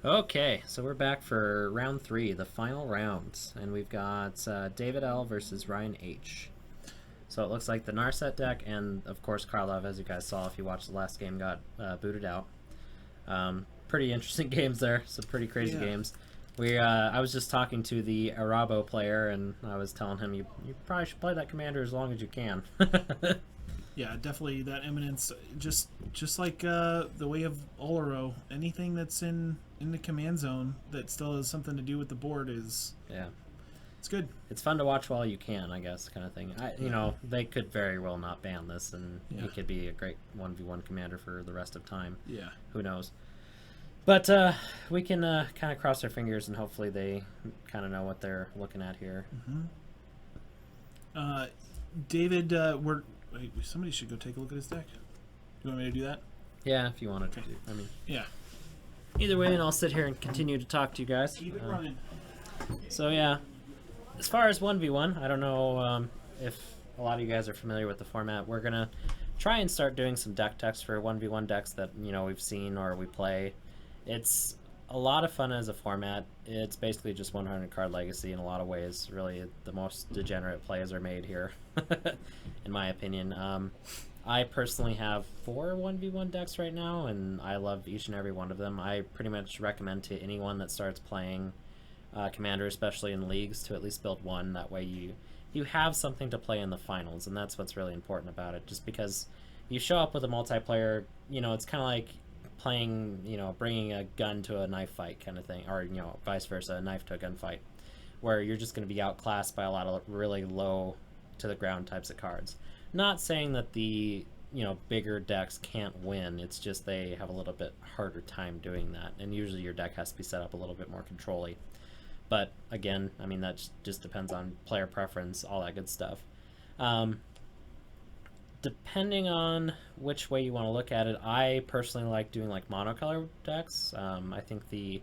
Okay, so we're back for round 3, the final round, and we've got David L versus Ryan H. So it looks like the Narset deck, and of course Karlov, as you guys saw if you watched the last game, got booted out. Pretty interesting games there, some pretty crazy games. I was just talking to the Arabo player, and I was telling him you probably should play that commander as long as you can. Yeah, definitely that eminence. Just like the way of Oloro, anything that's in the command zone that still has something to do with the board is Yeah. it's good. It's fun to watch while you can, I guess, kind of thing. They could very well not ban this, and he could be a great 1v1 commander for the rest of time. Yeah. Who knows? But we can kind of cross our fingers, and hopefully they kind of know what they're looking at here. David, somebody should go take a look at his deck. Do you want me to do that? Yeah, if you wanted to. I mean, Yeah. either way, and I'll sit here and continue to talk to you guys. Keep it running. So yeah, as far as 1v1, I don't know if a lot of you guys are familiar with the format. We're gonna try and start doing some deck techs for 1v1 decks that we've seen or we play. It's a lot of fun as a format. It's basically just 100 card legacy in a lot of ways. Really, the most degenerate plays are made here, in my opinion. I personally have 4 1v1 decks right now, and I love each and every one of them. I pretty much recommend to anyone that starts playing Commander, especially in leagues, to at least build one. That way you have something to play in the finals, and that's what's really important about it. Just because you show up with a multiplayer, it's kind of like playing, bringing a gun to a knife fight kind of thing, or vice versa, a knife to a gun fight, where you're just going to be outclassed by a lot of really low to the ground types of cards. Not saying that the bigger decks can't win, it's just they have a little bit harder time doing that, and usually your deck has to be set up a little bit more control-y. But again, I mean, that just depends on player preference, all that good stuff. Depending on which way you want to look at it, I personally like doing like monocolor decks. I think the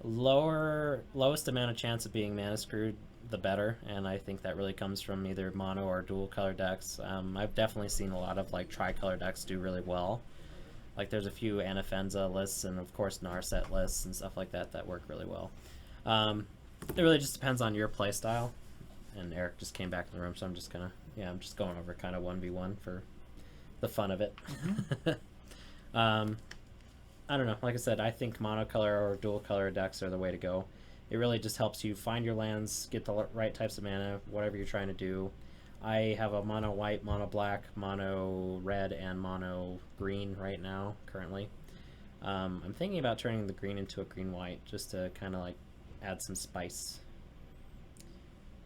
lowest amount of chance of being mana screwed, the better, and I think that really comes from either mono or dual color decks. I've definitely seen a lot of like tricolor decks do really well. Like there's a few Anafenza lists and of course Narset lists and stuff like that that work really well. It really just depends on your play style. And Eric just came back in the room, so I'm just going over kind of 1v1 for the fun of it. I don't know. Like I said, I think monocolor or dual color decks are the way to go. It really just helps you find your lands, get the right types of mana, whatever you're trying to do. I have a mono white, mono black, mono red, and mono green right now, currently. I'm thinking about turning the green into a green white just to kind of like add some spice.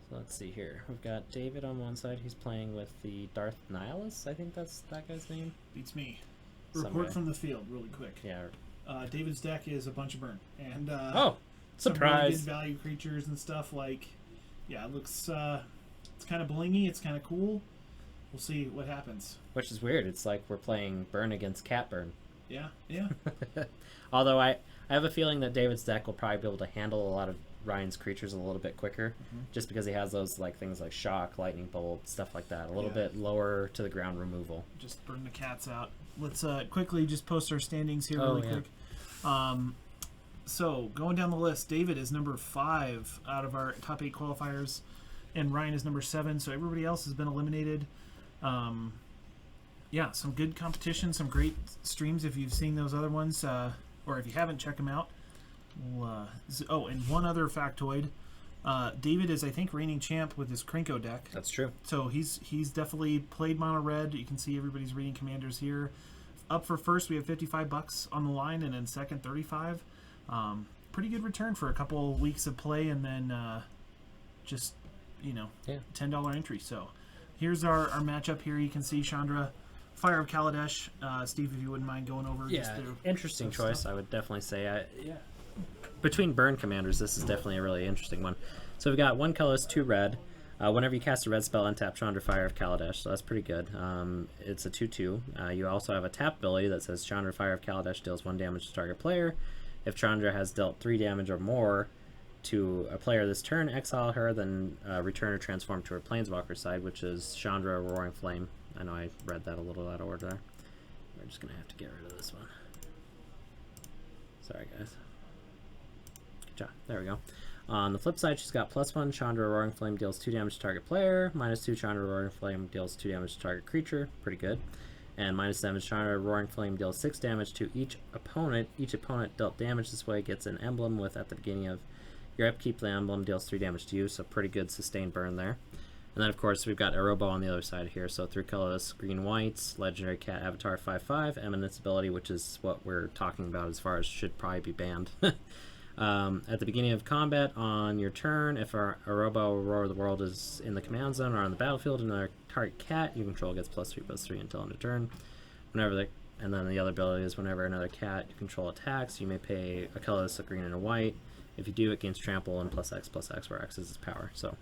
So let's see here. We've got David on one side. He's playing with the Darth Nihilus. I think that's that guy's name. Beats me. Report from the field, really quick. Yeah. David's deck is a bunch of burn and oh, some surprise! really good value creatures and stuff. Like, yeah, it looks it's kind of blingy. It's kind of cool. We'll see what happens. Which is weird. It's like we're playing burn against cat burn. Yeah, yeah. Although I have a feeling that David's deck will probably be able to handle a lot of Ryan's creatures a little bit quicker, just because he has those like things like shock, lightning bolt, stuff like that. A little bit lower to the ground removal. Just burn the cats out. Let's quickly just post our standings here really quick. So going down the list, David is number 5 out of our top 8 qualifiers, and Ryan is number 7. So everybody else has been eliminated. Yeah, some good competition, some great streams if you've seen those other ones, or if you haven't, check them out. And one other factoid. David is, I think, reigning champ with his Krinko deck. That's true. So he's definitely played mono red. You can see everybody's reading commanders here. Up for first, we have $55 on the line, and then second, $35. Pretty good return for a couple weeks of play, and then just $10 entry. So here's our matchup here. You can see Chandra, Fire of Kaladesh. Steve, if you wouldn't mind going over. Yeah, interesting choice. Stuff. I would definitely say. Between burn commanders, this is definitely a really interesting one. So we've got 1 colorless, 2 red. Whenever you cast a red spell, untap Chandra Fire of Kaladesh, so that's pretty good. It's a 2/2. You also have a tap ability that says Chandra Fire of Kaladesh deals 1 damage to target player. If Chandra has dealt 3 damage or more to a player this turn, exile her, then return or transform to her Planeswalker side, which is Chandra Roaring Flame. I know I read that a little out of order there. We're just going to have to get rid of this one. Sorry, guys. There we go. On the flip side, she's got +1. Chandra Roaring Flame deals 2 damage to target player. -2. Chandra Roaring Flame deals 2 damage to target creature. Pretty good. And -7. Chandra Roaring Flame deals 6 damage to each opponent. Each opponent dealt damage this way gets an emblem with at the beginning of your upkeep. The emblem deals 3 damage to you, so pretty good sustained burn there. And then, of course, we've got Arobo on the other side here. So 3 colorless, green, whites, legendary cat avatar 5/5, eminence ability, which is what we're talking about as far as should probably be banned. At the beginning of combat on your turn, if our Arobo Roar of the World is in the command zone or on the battlefield, another target cat you control gets +3/+3 until end of turn. And then the other ability is whenever another cat you control attacks, you may pay a colorless, a green, and a white. If you do, it gains trample and +X/+X, where X is its power. So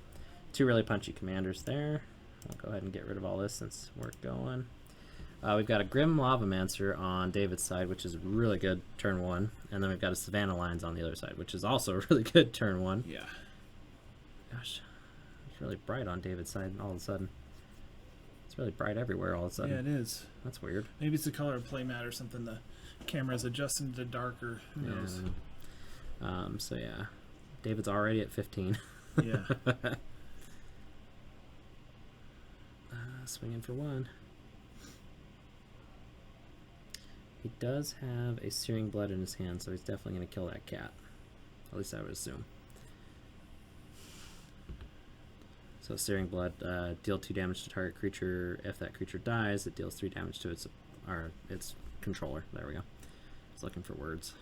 2 really punchy commanders there. I'll go ahead and get rid of all this since we're going. We've got a Grim Lavamancer on David's side, which is really good turn 1. And then we've got a Savannah Lions on the other side, which is also really good turn 1. Yeah. Gosh, it's really bright on David's side all of a sudden. It's really bright everywhere all of a sudden. Yeah, it is. That's weird. Maybe it's the color of playmat or something. The camera's adjusting to darker. Who knows? So yeah, David's already at 15. Yeah. Swinging for 1. He does have a Searing Blood in his hand, so he's definitely going to kill that cat. At least I would assume. So Searing Blood, deal 2 damage to target creature. If that creature dies, it deals 3 damage to its controller. There we go. I was looking for words.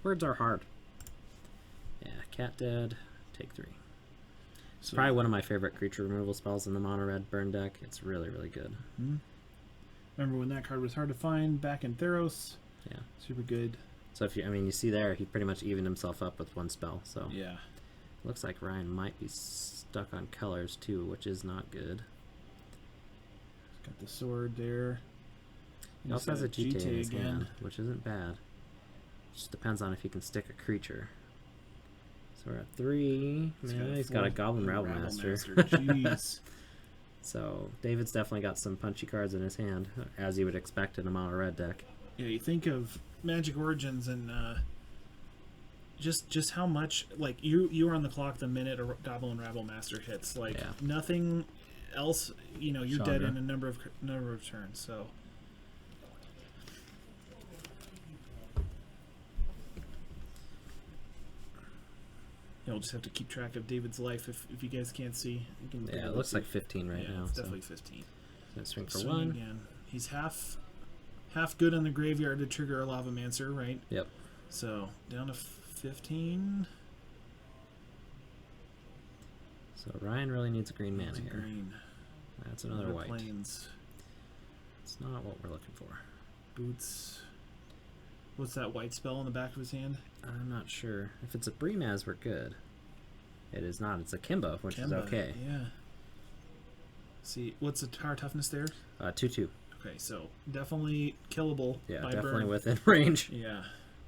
Words are hard. Yeah, cat dead. Take 3. It's probably one of my favorite creature removal spells in the mono red burn deck. It's really, really good. Mm-hmm. Remember when that card was hard to find back in Theros? Yeah. Super good. So if you see there, he pretty much evened himself up with 1 spell. So yeah. Looks like Ryan might be stuck on colors too, which is not good. Got the sword there. He also has a GTA in his hand, which isn't bad. Just depends on if he can stick a creature. So we're at 3. Man, he's got a Goblin Rabblemaster. Jeez. So David's definitely got some punchy cards in his hand, as you would expect in a mono red deck. Yeah, you think of Magic Origins and just how much, like, you are on the clock the minute a Goblin Rabblemaster hits. Like, nothing else, you're Chandra. dead in a number of turns. So we'll just have to keep track of David's life if you guys can't see. You can It looks like 15 right now. It's definitely 15. Gonna swing for 1. Again. He's half good on the graveyard to trigger a Lavamancer, right? Yep. So down to 15. So Ryan really needs a green mana here. Green. That's another white. Plains. It's not what we're looking for. Boots. What's that white spell on the back of his hand? I'm not sure. If it's a Brimaz, we're good. It is not. It's a Kimba, which is okay. Yeah. See, what's the tower toughness there? 2/2. Okay, so definitely killable. Yeah, by definitely burn. within range. Yeah.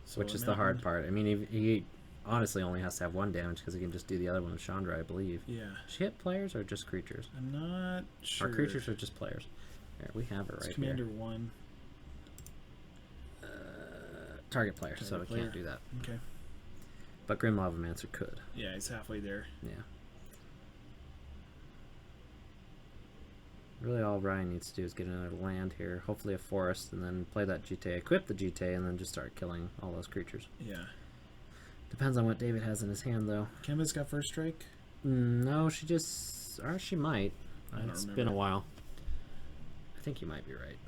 So Which is the hard part. I mean, he honestly only has to have 1 damage because he can just do the other one with Chandra, I believe. Yeah. Does she hit players or just creatures? I'm not sure. Are creatures or just players? There, we have it right Commander here. 1. Target player, so Target we can't player. do that. Okay. But Grim Lavamancer could. Yeah, he's halfway there. Yeah. Really all Ryan needs to do is get another land here, hopefully a forest, and then play that GTA, equip the GTA, and then just start killing all those creatures. Yeah. Depends on what David has in his hand, though. Kimba's got first strike? No, she just... Or she might. I don't It's remember. been a while. I think you might be right.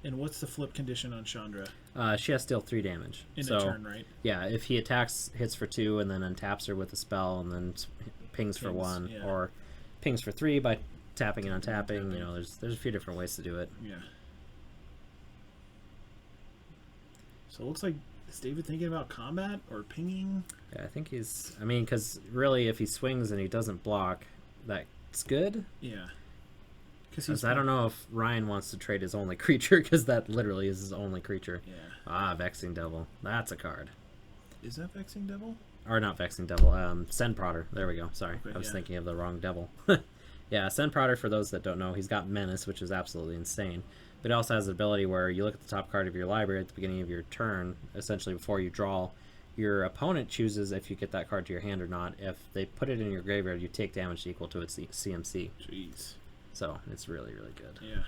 And what's the flip condition on Chandra? She has still 3 damage. In so, a turn, right? Yeah, if he attacks, hits for 2, and then untaps her with a spell, and then pings for 1, yeah. or pings for 3 by tapping and untapping. There's a few different ways to do it. Yeah. So it looks like, is David thinking about combat or pinging? Yeah, I think he's... I mean, because really, if he swings and he doesn't block, that's good. Yeah. Because I don't know if Ryan wants to trade his only creature, because that literally is his only creature. Yeah. Ah, Vexing Devil. That's a card. Is that Vexing Devil? Or not Vexing Devil. Send Prodder. There we go. Sorry. Okay, I was yeah. thinking of the wrong devil. Yeah, Send Prodder, for those that don't know, he's got Menace, which is absolutely insane. But it also has the ability where you look at the top card of your library at the beginning of your turn, essentially before you draw, your opponent chooses if you get that card to your hand or not. If they put it in your graveyard, you take damage equal to its CMC. Jeez. So it's really, really good. Yeah.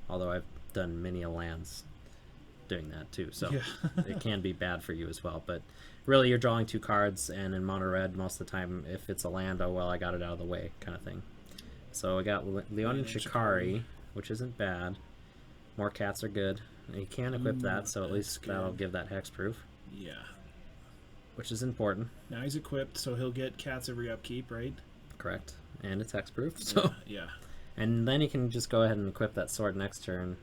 Although I've done many a lands doing that too, so it can be bad for you as well. But really, you're drawing 2 cards, and in mono red, most of the time, if it's a land, oh well, I got it out of the way, kind of thing. So I got Leon and Shikari, which isn't bad. More cats are good. You can equip that, so at least that'll give that hexproof. Yeah. Which is important. Now he's equipped, so he'll get cats every upkeep, right? Correct. And it's hexproof, so... Yeah. And then he can just go ahead and equip that sword next turn.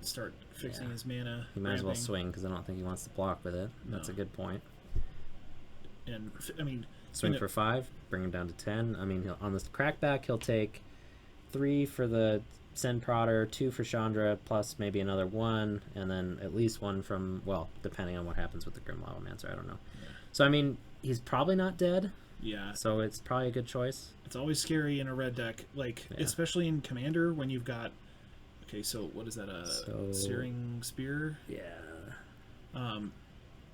Start fixing his mana. He might as well swing, because I don't think he wants to block with it. No. That's a good point. And, I mean... Swing for 5, bring him down to 10. I mean, on this crackback, he'll take 3 for the Sen Prodder, 2 for Chandra, plus maybe another 1, and then at least 1 from, well, depending on what happens with the Grim Lavamancer, I don't know. Yeah. So, I mean, he's probably not dead. Yeah. So it's probably a good choice. It's always scary in a red deck, like, especially in Commander, when you've got... Okay, so what is that, Searing Spear? Yeah.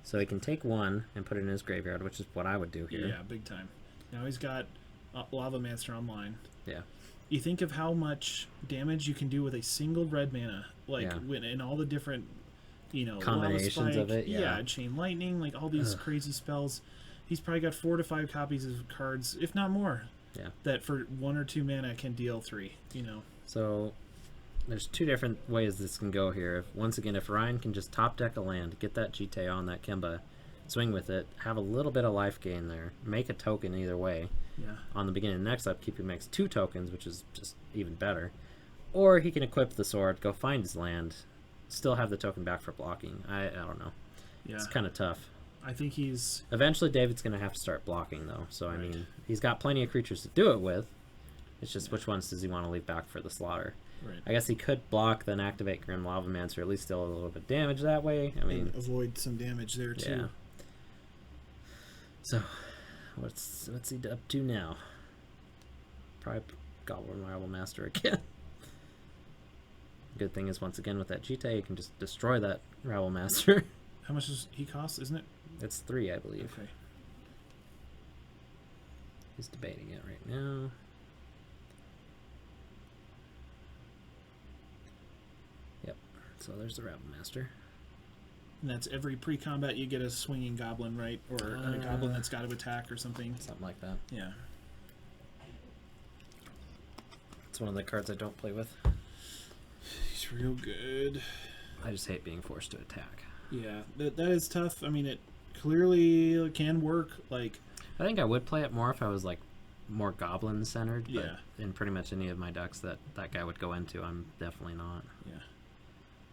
So he can take 1 and put it in his graveyard, which is what I would do here. Yeah, big time. Now he's got Lavamancer online. Yeah. You think of how much damage you can do with a single red mana, like when in all the different, combinations Lava Spike, of it. Yeah, Chain Lightning, like all these crazy spells. He's probably got 4 to 5 copies of cards, if not more. Yeah. That for 1 or 2 mana can deal 3. So there's 2 different ways this can go here. Once again, if Ryan can just top deck a land, get that Jite on that Kimba, swing with it, have a little bit of life gain there, make a token either way. Yeah. On the beginning of the next upkeep, he makes 2 tokens, which is just even better. Or he can equip the sword, go find his land, still have the token back for blocking. I don't know. Yeah. It's kind of tough. I think he's... Eventually, David's going to have to start blocking, though. So, I mean, he's got plenty of creatures to do it with. It's just which ones does he want to leave back for the slaughter? Right. I guess he could block, then activate Grim Lavamancer, at least deal a little bit of damage that way. I mean, and avoid some damage there, too. Yeah. So... What's he up to now? Probably Goblin Rival Master again. Good thing is, once again, with that Jite, you can just destroy that Rival Master. How much does he cost, isn't it? It's 3, I believe. Okay. He's debating it right now. Yep. So there's the Rival Master. And that's every pre-combat you get a swinging goblin, right? Or a goblin that's got to attack or something. Something like that. Yeah. It's one of the cards I don't play with. He's real good. I just hate being forced to attack. Yeah, that is tough. I mean, it clearly can work. Like, I think I would play it more if I was like more goblin centered. But yeah. In pretty much any of my decks that guy would go into, I'm definitely not. Yeah.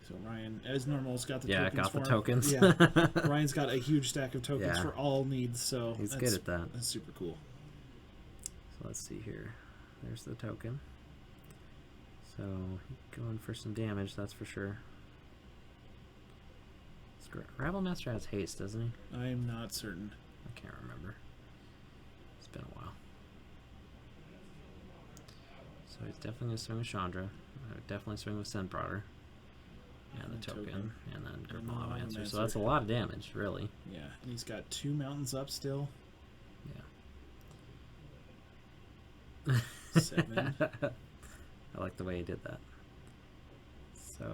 So Ryan, as normal, has got the tokens. Yeah, got the tokens. Yeah. Ryan's got a huge stack of tokens for all needs, so he's good at that. That's super cool. So let's see here. There's the token. So going for some damage, that's for sure. Rival Master has haste, doesn't he? I'm not certain. I can't remember. It's been a while. So he's definitely going to swing with Chandra. I would definitely swing with Sen Prodder. And the token. And then Grim Lavamancer. So that's a lot of damage, really. Yeah, and he's got 2 mountains up still. Yeah. 7. I like the way he did that. So...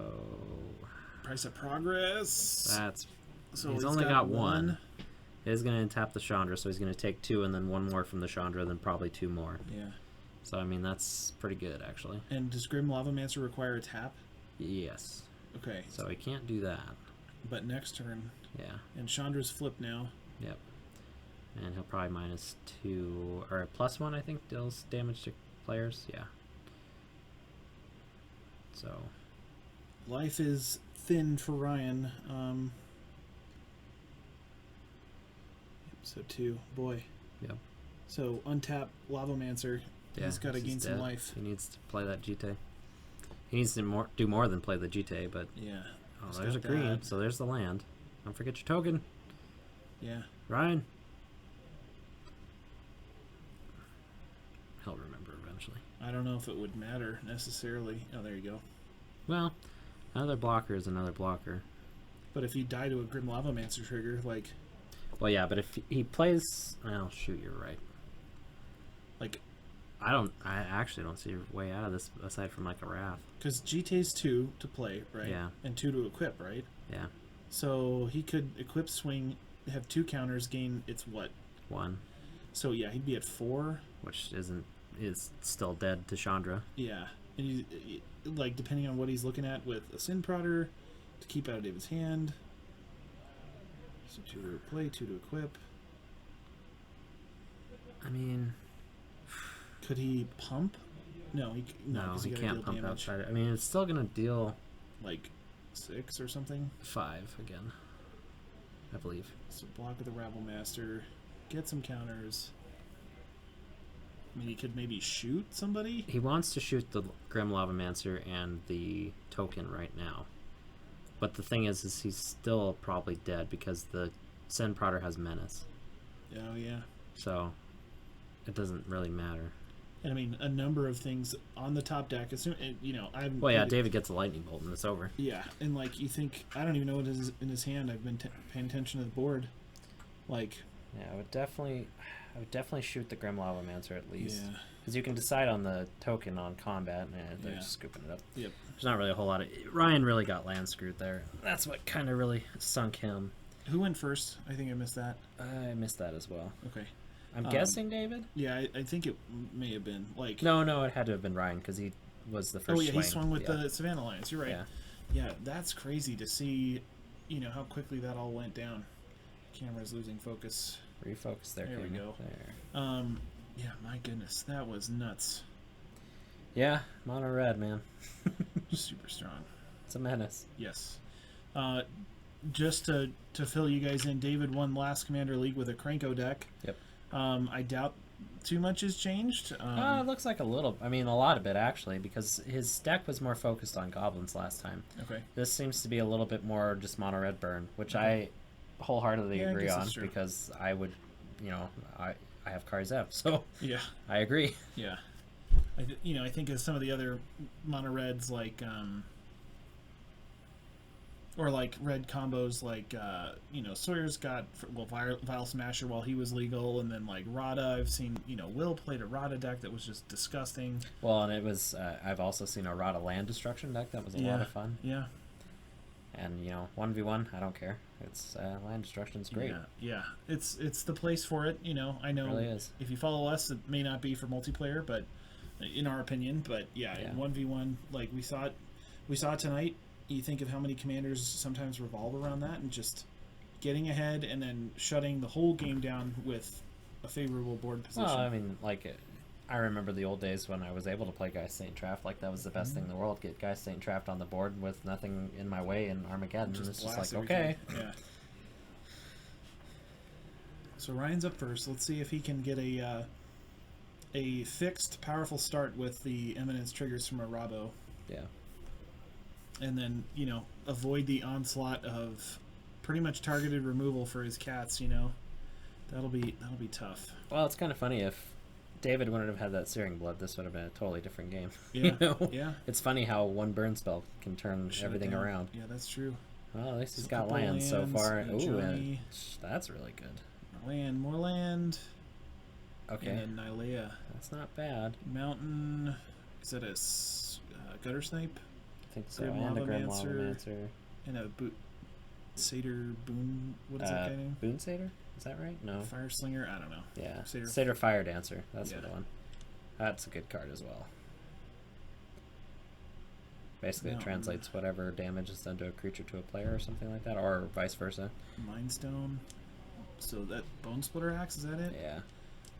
Price of Progress. That's... So he's only got 1. He's going to tap the Chandra, so he's going to take 2 and then 1 more from the Chandra, then probably 2 more. Yeah. So, I mean, that's pretty good, actually. And does Grim Lavamancer require a tap? Yes. Okay. So he can't do that. But next turn. Yeah. And Chandra's flipped now. Yep. And he'll probably -2, or +1, I think, deals damage to players. Yeah. So. Life is thin for Ryan. So 2. Boy. Yep. So untap Lavamancer. Yeah, he's got to gain some life. He needs to play that Jite. He needs to do more than play the Jite, but... Yeah. Oh, there's a green, so there's the land. Don't forget your token. Yeah. Ryan. He'll remember eventually. I don't know if it would matter necessarily. Oh, there you go. Well, another blocker is another blocker. But if you die to a Grim Lavamancer trigger, like... Well, yeah, but if he plays, well, shoot, you're right. Like, I actually don't see a way out of this aside from like a Wrath. because GT's 2 to play, right? Yeah. And 2 to equip, right? Yeah. So he could equip swing, have 2 counters, gain its what? 1. So yeah, he'd be at 4. Which is still dead to Chandra. Yeah. And like, depending on what he's looking at with a Sin Prodder to keep out of David's hand. So 2 to play, 2 to equip. I mean, Could he pump? No, no, 'cause he gotta can't deal pump damage. outside. I mean, it's still gonna deal Like 6 or something. 5 again, I believe. So block with the Rabble Master, get some counters. I mean, he could maybe shoot somebody. He wants to shoot the Grim Lavamancer and the token right now. But the thing is he's still probably dead because the Sen Prodder has Menace. Oh, yeah. So it doesn't really matter. And I mean, a number of things on the top deck. I'm. Well, yeah, David gets a lightning bolt and it's over. Yeah, and like you think, I don't even know what is in his hand. I've been paying attention to the board. Like, yeah, I would definitely shoot the Grim Lavamancer at least. Yeah. Because you can decide on the token on combat, and they're Yeah. just scooping it up. Yep. There's not really a whole lot of... Ryan really got land screwed there. That's what kind of really sunk him. Who went first? I think I missed that. I missed that as well. Okay. I'm guessing David? Yeah, I think it may have been like. No, it had to have been Ryan because he was the first. Oh yeah, swing. he swung with the Savannah Alliance. You're right. Yeah. Yeah, that's crazy to see. How quickly that all went down. Camera's losing focus. Refocus there. There we Camera. go. There. Yeah, my goodness, that was nuts. Yeah, mono red, man. Super strong. It's a menace. Yes. Just to fill you guys in, David won last Commander League with a Krenko deck. Yep. I doubt too much has changed. It looks like a lot of it actually, because his deck was more focused on goblins last time. Okay. This seems to be a little bit more just mono red burn, which I wholeheartedly Yeah, I agree guess on that's true. because I would, I have Karzev, so Yeah. I agree. Yeah. I think of some of the other mono reds like or like red combos like Sawyer's got Vile Smasher while he was legal, and then like Rada. I've seen Will played a Rada deck that was just disgusting. Well, and it was I've also seen a Rada land destruction deck that was a lot of fun. Yeah. And 1v1, I don't care. It's land destruction's great. Yeah. It's the place for it. I know It really is. if you follow us, it may not be for multiplayer, but in our opinion, but yeah. 1v1, like we saw it tonight. You think of how many commanders sometimes revolve around that, and just getting ahead and then shutting the whole game down with a favorable board position. Well, I mean, I remember the old days when I was able to play Geist Saint Traft. Like, that was the best thing in the world. Get Geist Saint Traft on the board with nothing in my way in Armageddon. And it's just blast like, everything. okay. Yeah. So Ryan's up first. Let's see if he can get a fixed, powerful start with the Eminence triggers from a Rabo. Yeah. And then, avoid the onslaught of pretty much targeted removal for his cats, That'll be tough. Well, it's kind of funny if David wouldn't have had that Searing Blood, this would have been a totally different game. Yeah. Yeah. It's funny how one burn spell can turn Shut it everything down. around. Yeah, that's true. Well, at least he's So a got couple land so lands, far. and a Ooh, journey. that's really good. More land. Okay. And then Nylea. That's not bad. Mountain. Is that a gutter snipe? I think so. Grim And a Grim Lavamancer. Lavamancer. And a Satyr Boon. What is that guy name? Boon Satyr? Is that right? No. Fire Slinger? I don't know. Yeah. Satyr. Satyr Fire Dancer. That's Yeah. the one. That's a good card as well. Basically, it Mountain. translates whatever damage is done to a creature to a player or something like that, or vice versa. Mindstone. So that Bone Splitter Axe, is that it? Yeah,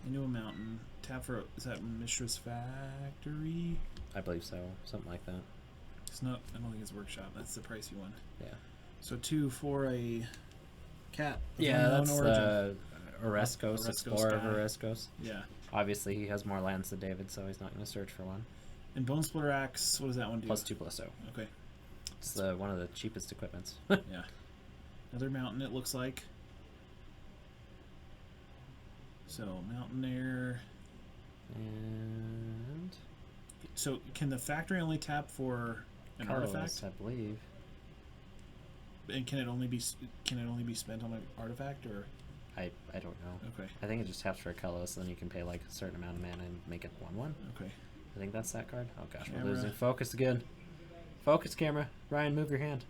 Into a mountain. Tap for, is that Mishra's Factory? I believe so. Something like that. It's not, I don't think it's Workshop. That's the pricey one. Yeah. So 2 for a cat. with Yeah, unknown that's origin. Orescos, Orescos Explorer of guy. Orescos. Yeah. Obviously, he has more lands than David, so he's not going to search for one. And Bone Splitter Axe, what does that one do? +2/+0. Okay. It's one of the cheapest equipments. Yeah. Another mountain, it looks like. So, Mountain Air. And So, can the factory only tap for an colorless, artifact? I believe. And can it only be spent on an artifact, or? I don't know. Okay. I think it just taps for a color, so then you can pay like a certain amount of mana and make it 1/1. Okay. I think that's that card. Oh gosh, Camera. we're losing focus again. Focus, camera. Ryan, move your hand.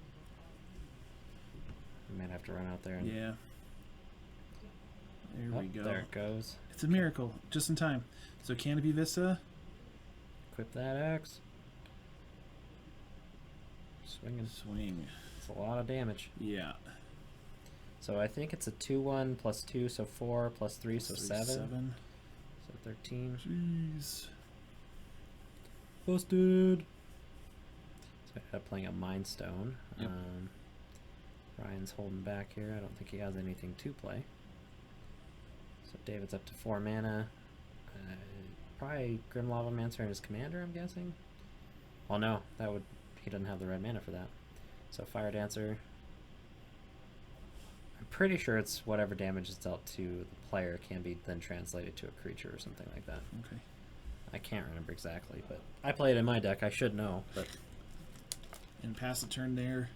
We might have to run out there. And Yeah. There we go. There it goes. It's a miracle, just in time. So Canopy Vista. Equip that axe. Swinging. Swing. It's a lot of damage. Yeah. So I think it's a 2/1 plus 2, so 4 plus 3, so 7. 7. So 13. Jeez. Busted. So I ended up playing a Mind Stone. Yep. Ryan's holding back here. I don't think he has anything to play. So David's up to 4 mana. Probably Grim Lavamancer and his commander, I'm guessing. Well, no, that would he doesn't have the red mana for that. So Fire Dancer. I'm pretty sure it's whatever damage is dealt to the player can be then translated to a creature or something like that. Okay. I can't remember exactly, but I play it in my deck. I should know, but And pass a turn there.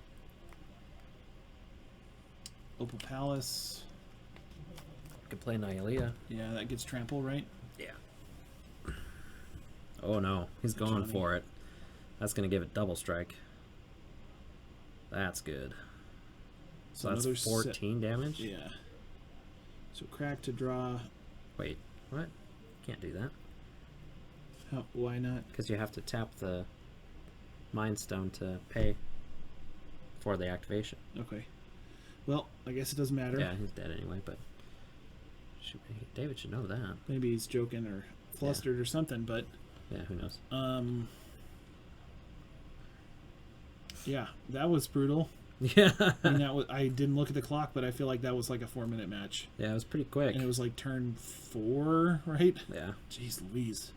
Opal Palace. could play Nihilea. Yeah, that gets trample, right? Yeah. Oh no, he's going Johnny. for it. That's gonna give it double strike. That's good. So another that's 14 damage? Yeah. So crack to draw. Wait, what? Can't do that. Why not? Because you have to tap the Mind Stone to pay for the activation. Okay. Well, I guess it doesn't matter. Yeah, he's dead anyway, but David should know that. Maybe he's joking or flustered or something, but Yeah, who knows? yeah, that was brutal. Yeah. I mean, I didn't look at the clock, but I feel like that was like a 4-minute match. Yeah, it was pretty quick. And it was like turn 4, right? Yeah. Jeez Louise.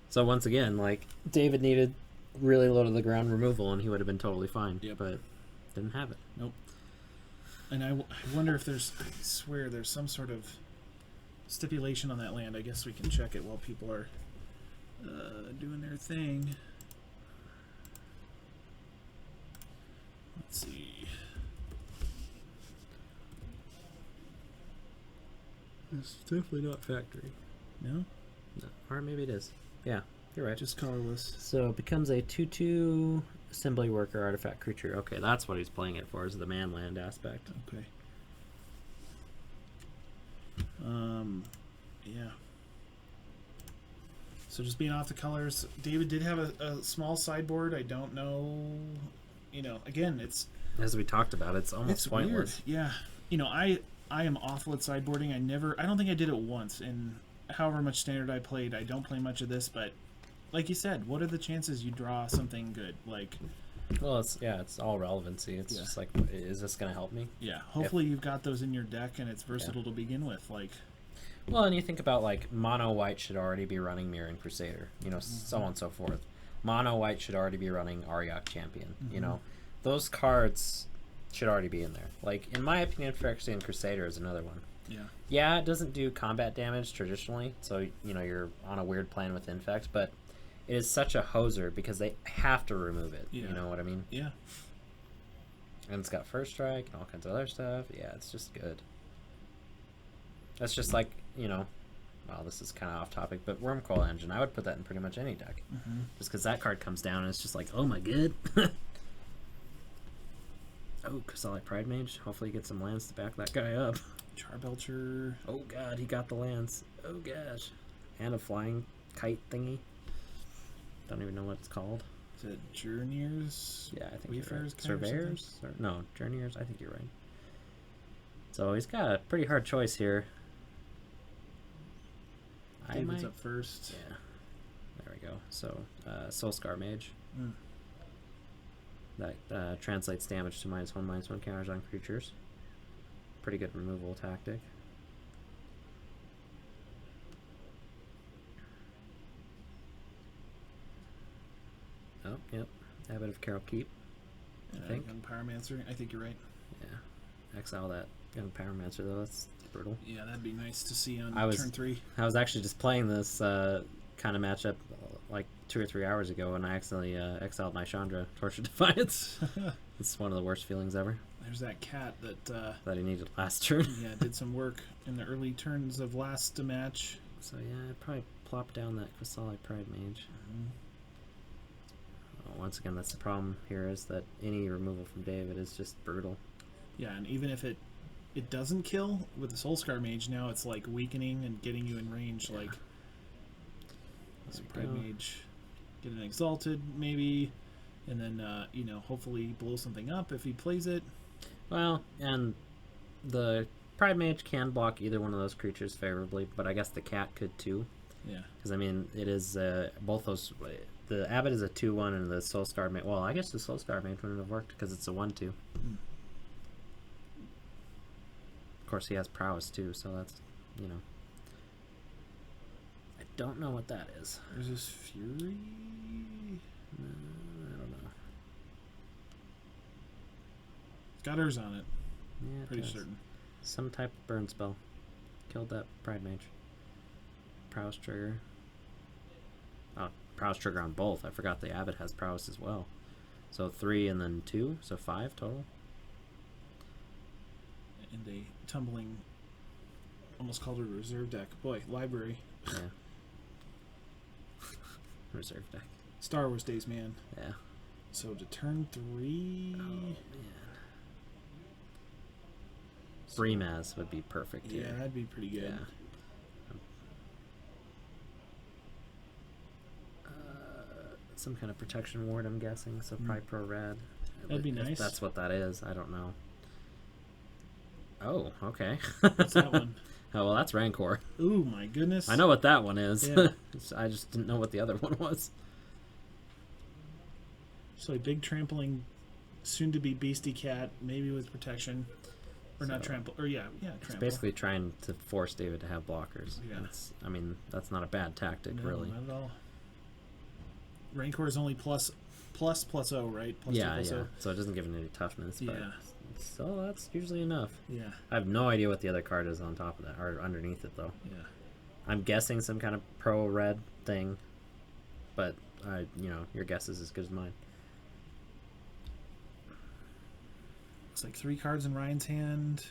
So once again, like, David needed really low to the ground removal and he would have been totally fine. Yep. But didn't have it. Nope. And I wonder if there's, I swear there's some sort of stipulation on that land. I guess we can check it while people are doing their thing. Let's see. It's definitely not factory. No? No. Or maybe it is. Yeah, you're right. Just colorless. So it becomes a 2/2 assembly worker artifact creature. Okay, that's what he's playing it for, is the man land aspect. Okay. Yeah. So just being off the colors, David did have a small sideboard. I don't know, you know, again, it's As we talked about, it's almost pointless. weird. Yeah. You know, I am awful at sideboarding. I don't think I did it once in however much standard I played. I don't play much of this, but like you said, what are the chances you draw something good? Like, Well, it's all relevancy. It's Yeah. just like, is this going to help me? yeah, hopefully you've got those in your deck and it's versatile to begin with. Like, Well, and you think about, like, mono white should already be running Mirror and Crusader, you know, so on and so forth. Mono white should already be running Ariok Champion, you know. Those cards should already be in there. Like, in my opinion, Phyrexian Crusader is another one. yeah. Yeah, it doesn't do combat damage traditionally, so, you know, you're on a weird plan with Infect, but it is such a hoser because they have to remove it, Yeah. you know what I mean? Yeah. And it's got First Strike and all kinds of other stuff. Yeah, it's just good. That's just like, you know, well, this is kind of off topic, but Wormcoil Engine, I would put that in pretty much any deck. Just because that card comes down and it's just like, oh my god. Oh, Kasali Pride Mage. Hopefully you get some lands to back that guy up. Charbelcher. Oh god, he got the lands. Oh gosh. And a flying kite thingy. Don't even know what it's called. Is it Journeyers? Yeah, I think Wayfarers you're right. kind of Surveyors? No, Journeyers. I think you're right. So he's got a pretty hard choice here. David's up first. Yeah. There we go. So, Soulscar Mage. Mm. That translates damage to -1/-1 counters on creatures. Pretty good removal tactic. Oh, yep. Abbot of Carol Keep. I think. Young Pyromancer. I think you're right. Yeah. Exile that Young Pyromancer, though. That's brutal. Yeah, that'd be nice to see on I was- turn 3. I was actually just playing this kind of matchup like 2 or 3 hours ago, and I accidentally exiled my Chandra, Torch of Defiance. It's one of the worst feelings ever. There's that cat that that he needed last turn. yeah, did some work in the early turns of last match. So yeah, I'd probably plop down that Quasali Pride Mage. Once again, that's the problem here, is that any removal from David is just brutal. Yeah, and even if it doesn't kill with the Soulscar Mage, now it's like weakening and getting you in range. Yeah. Like, There we Pride go. Mage, get an Exalted maybe, and then you know, hopefully blow something up if he plays it. Well, and the Pride Mage can block either one of those creatures favorably, but I guess the cat could too. Yeah. Because I mean, it is both those. The Abbot is a 2/1, and the Soulscar Mage. Well, I guess the Soulscar Mage wouldn't have worked because it's a 1/2. Of course, he has prowess too, so that's, you know. I don't know what that is. There's this Fury. I don't know. It's got hers on it. Yeah, it Pretty does. certain. Some type of burn spell. Killed that Pride Mage. Prowess trigger. Oh, prowess trigger on both. I forgot the Abbot has prowess as well. So 3 and then 2, so 5 total. And a tumbling, almost called it a reserve deck. Boy, library. Yeah. Reserve deck. Star Wars days, man. Yeah. So to turn 3. Oh, man. Breemaz would be perfect Yeah, here. that'd be pretty good. Yeah. Some kind of protection ward, I'm guessing. So probably pro red. That'd be If nice. that's what that is. I don't know. Oh, okay. What's that one? Oh, well, that's Rancor. Ooh, my goodness. I know what that one is. Yeah. I just didn't know what the other one was. So a big trampling, soon-to-be beastie cat, maybe with protection. Or not So, trample. Or yeah, It's trample. basically trying to force David to have blockers. Yeah. I mean, that's not a bad tactic, No, really. not at all. Rancor is only plus O, right? Plus Yeah, 2 plus yeah. O. So it doesn't give it any toughness, but Yeah. so that's usually enough. Yeah, I have no idea what the other card is on top of that, or underneath it, though. yeah. I'm guessing some kind of pro red thing, but your guess is as good as mine. Looks like 3 cards in Ryan's hand.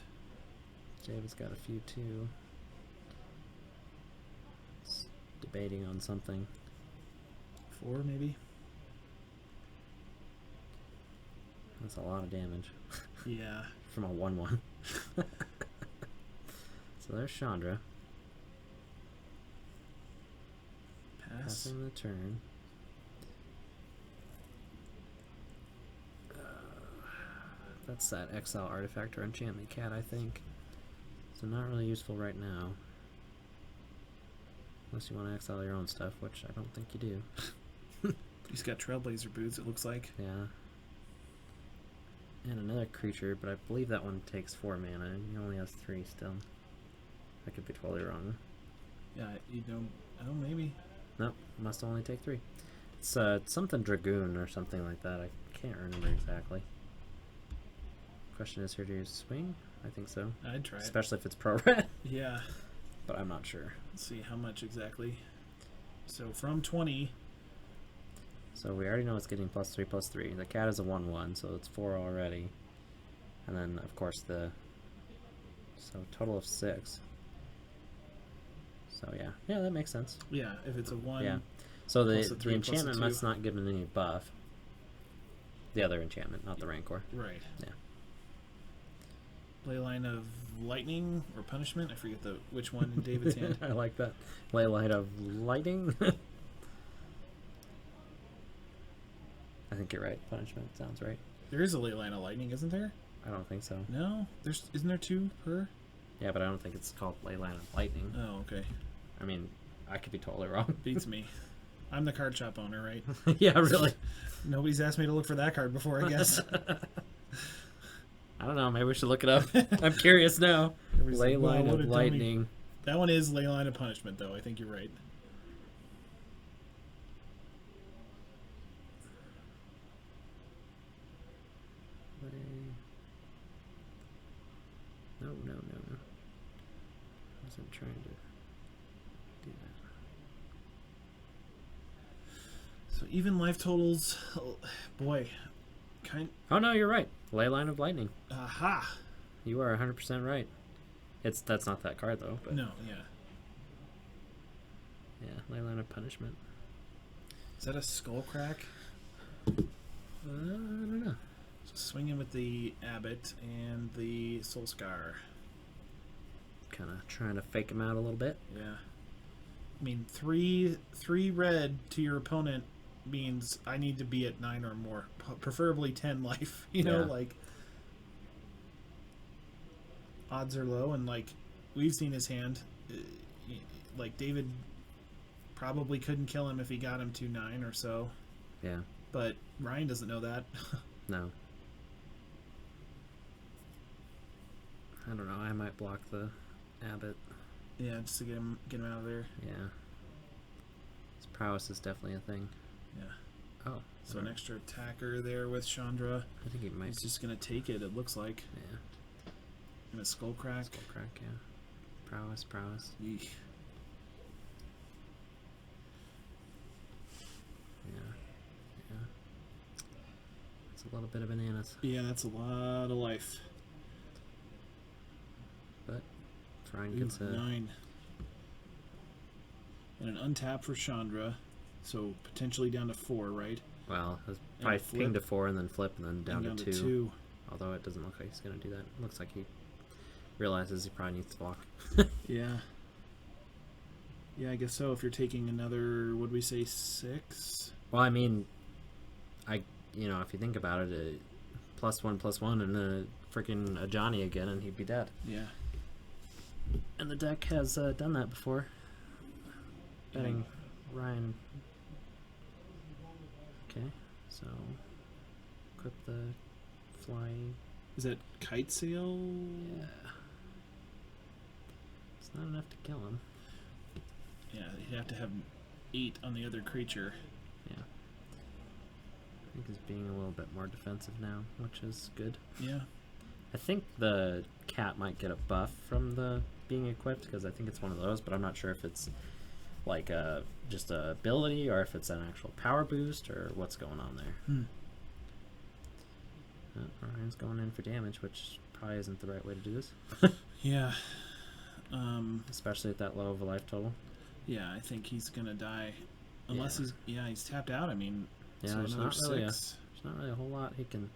David's got a few too. It's debating on something. 4 maybe. That's a lot of damage Yeah. from a 1/1. So there's Chandra Pass. passing the turn. That's that exile artifact or enchantment cat, I think. So not really useful right now. Unless you want to exile your own stuff, which I don't think you do. He's got Trailblazer boots, it looks like. Yeah. And another creature, but I believe that one takes 4 mana. He only has 3 still. I could be totally wrong. Yeah, you don't. Oh, maybe. Nope, must only take 3. It's something Dragoon or something like that. I can't remember exactly. Question is here, do you swing? I think so. I'd try it. Especially if it's pro red, Yeah. but I'm not sure. Let's see how much exactly. So from 20. So we already know it's getting +3/+3. The cat is a 1/1, so it's 4 already. And then, of course, so total of 6. So yeah, that makes sense. Yeah, if it's a 1. Yeah. So plus the a 3 plus a enchantment 2. must not give him any buff. The other enchantment, not the Rancor. Right. Yeah. Leyline of Lightning or Punishment. I forget which one in David's hand. I like that. Leyline of Lighting. I think you're right. Punishment sounds right. There is a Leyline of Lightning, isn't there? I don't think so. No? Isn't there 2 per? Yeah, but I don't think it's called Leyline of Lightning. Oh, okay. I mean, I could be totally wrong. Beats me. I'm the card shop owner, right? Yeah, really. Nobody's asked me to look for that card before, I guess. I don't know. Maybe we should look it up. I'm curious now. Everybody's like, "Well, Leyline what of a dummy." Lightning. That one is Leyline of Punishment, though. I think you're right. No. I wasn't trying to do that. So even life totals, oh, boy, Oh no, you're right. Ley line of lightning. Aha. You are 100% right. That's not that card though. But No, yeah. yeah, ley line of punishment. Is that a skull crack? I don't know. Swinging with the Abbot and the Soul Scar. Kind of trying to fake him out a little bit. Yeah. I mean, three red to your opponent means I need to be at 9 or more, preferably 10 life. You know, Yeah. like odds are low, and like we've seen his hand. Like David probably couldn't kill him if he got him to 9 or so, Yeah. but Ryan doesn't know that. No. I don't know. I might block the Abbot. Yeah, just to get him out of there. Yeah. His prowess is definitely a thing. Yeah. Oh. So an extra attacker there with Chandra. I think he might. He's just gonna take it. It looks like. Yeah. And a skull crack. Skull crack. Yeah. Prowess. Eek. Yeah. It's a little bit of bananas, Yeah, that's a lot of life. but Ryan Ooh, gets a 9. And an untap for Chandra. So potentially down to 4, right? well. It's probably flip. ping to 4 and then flip and then down, And to 2. 2. Although it doesn't look like he's gonna do that. It looks like he realizes he probably needs to block. Yeah. Yeah, I guess so. If you're taking another, would we say 6? Well, I mean, if you think about it, +1/+1 and a freaking a Johnny again, and he'd be dead. Yeah. And the deck has done that before. Betting Ryan. Okay, so equip the flying. Is that kite sail? Yeah. It's not enough to kill him. Yeah, you have to have 8 on the other creature. Yeah. I think he's being a little bit more defensive now, which is good. Yeah. I think the cat might get a buff from the being equipped, because I think it's one of those, but I'm not sure if it's like just a ability or if it's an actual power boost or what's going on there. Ryan's going in for damage, which probably isn't the right way to do this. Yeah. Especially at that low of a life total. Yeah, I think he's gonna die. Unless Yeah. he's tapped out. I mean, Yeah, so there's another not really 6. There's not really a whole lot he can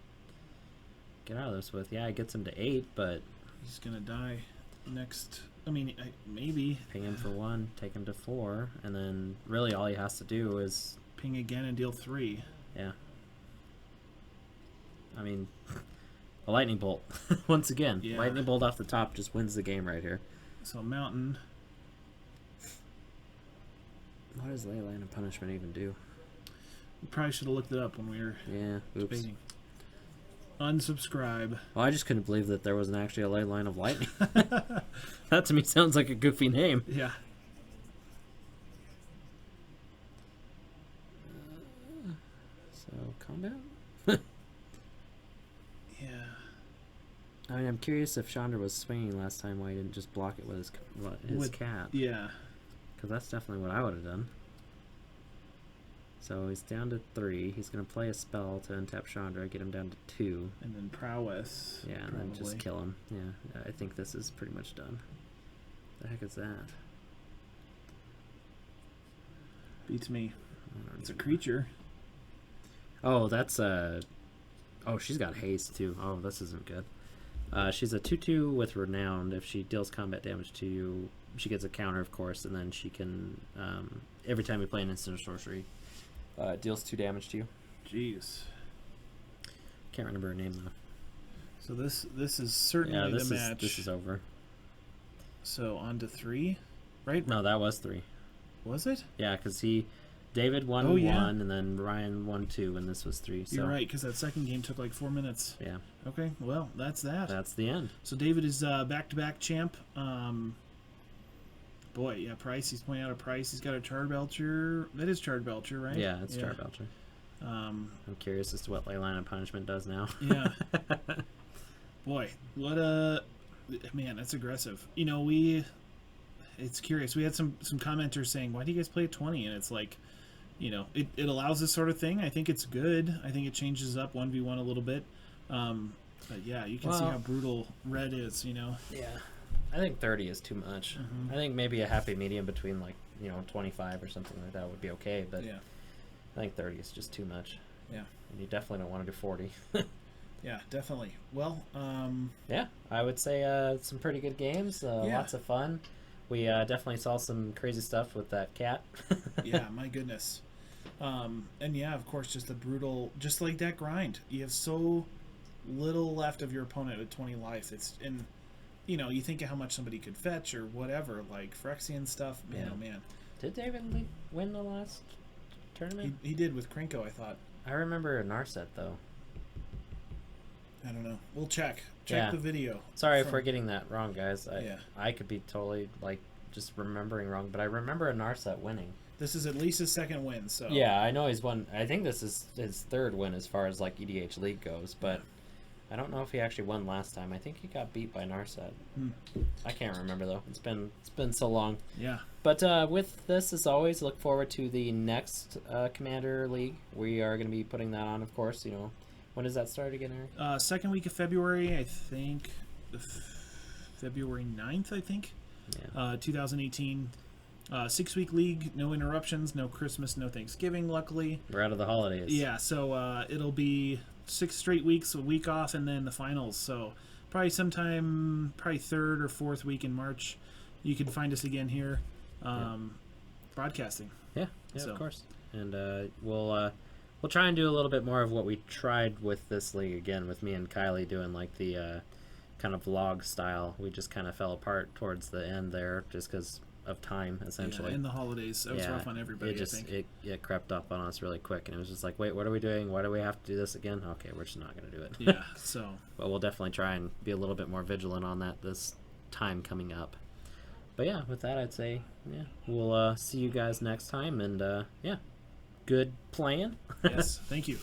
get out of this with. Yeah, it gets him to 8, but He's gonna die next. I mean, maybe ping him for 1, take him to 4, and then really all he has to do is ping again and deal 3. yeah. I mean, a lightning bolt once again. Yeah. Lightning bolt off the top just wins the game right here. So mountain. What does Ley Line of Punishment even do? We probably should have looked it up when we were Yeah, oops. debating. Unsubscribe. Well, I just couldn't believe that there wasn't actually a Ley Line of Lightning. That to me sounds like a goofy name. Yeah. So, combat? Yeah. I mean, I'm curious if Chandra was swinging last time, why he didn't just block it with his cat. Yeah. Because that's definitely what I would have done. So he's down to 3. He's going to play a spell to untap Chandra, get him down to 2. And then prowess. Yeah, and then just kill him. Yeah, I think this is pretty much done. The heck is that? Beats me. I don't It's a even know. creature. Oh, that's oh, she's got haste too. Oh, this isn't good. She's a 2/2 with renowned. If she deals combat damage to you, she gets a counter, of course, and then she can every time you play an instant or sorcery, deals 2 damage to you. Jeez. Can't remember her name though. So this is certainly the match. This is over. So on to 3, right? No, that was 3. Was it? Yeah, because David won Oh, yeah. 1, and then Ryan won 2, and this was 3. So You're right, because that second game took like 4 minutes. yeah, Okay, well, that's that. that's the end. So David is back-to-back champ. Boy, yeah, Price. He's pointing out a Price. He's got a Charbelcher. That is Charbelcher, right? Yeah, it's Charbelcher. I'm curious as to what Ley Line of Punishment does now. Yeah. Boy, what a... Man, that's aggressive. You know, it's curious. We had some commenters saying, why do you guys play at 20? And it's like, it allows this sort of thing. I think it's good. I think it changes up 1v1 a little bit. But yeah, you can see how brutal red is, Yeah. I think 30 is too much. I think maybe a happy medium between 25 or something like that would be okay, but Yeah. I think 30 is just too much. Yeah. And you definitely don't want to do 40. Yeah, definitely. Well, yeah, I would say some pretty good games. Lots of fun. We definitely saw some crazy stuff with that cat. yeah, my goodness. And yeah, of course, just a brutal, just like that grind. You have so little left of your opponent with 20 life. You think of how much somebody could fetch or whatever, like Phyrexian stuff. Man, oh man. Did David win the last tournament? He did with Krinko, I thought. I remember Narset though. I don't know. We'll check the video. Sorry if we're getting that wrong, guys. Yeah. I could be totally just remembering wrong, but I remember a Narset winning. This is at least his second win, so yeah, I know he's won. I think this is his third win as far as EDH League goes, but I don't know if he actually won last time. I think he got beat by Narset. I can't remember though. It's been so long. Yeah. But with this, as always, look forward to the next Commander League. We are going to be putting that on, of course. When does that start again, Eric? Second week of February, I think. February 9th, I think. Yeah. 2018. 6-week league, no interruptions, no Christmas, no Thanksgiving, luckily. We're out of the holidays. Yeah, so it'll be 6 straight weeks, a week off, and then the finals. So probably third or fourth week in March, you can find us again here, broadcasting. Yeah, of course. And we'll try and do a little bit more of what we tried with this league again, with me and Kylie doing the kind of vlog style. We just kind of fell apart towards the end there just because of time, essentially. Yeah, in the holidays. It was rough on everybody, I think. It crept up on us really quick, and it was just wait, what are we doing? Why do we have to do this again? Okay, we're just not going to do it. Yeah, so. But we'll definitely try and be a little bit more vigilant on that this time coming up. But yeah, with that, I'd say, we'll see you guys next time, and good playing. Yes, thank you.